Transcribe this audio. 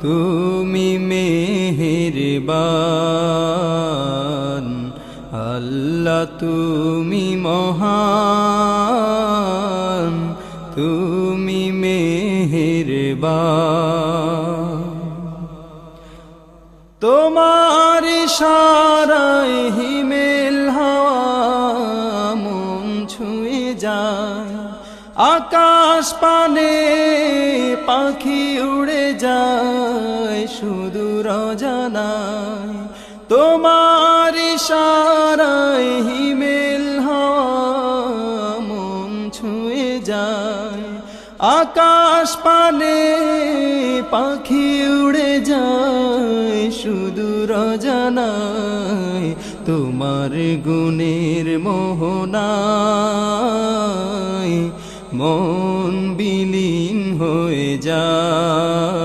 তুমি মেহেরবান, আল্লাহ তুমি মহান, তুমি মেহেরবান। তোমার ইশারায় হিমেল হাওয়া মন ছুঁয়ে যায়, আকাশ পানে পাখি উড়ে যায় সুদূর অজানায়। তোমার ইশারায় হিমেল হাওয়া মন ছুঁয়ে যায়, আকাশ পানে পাখি উড়ে যায় সুদূর অজানায়। তোমার গুণের মোহনায় মন বিলীন হয়ে যায়।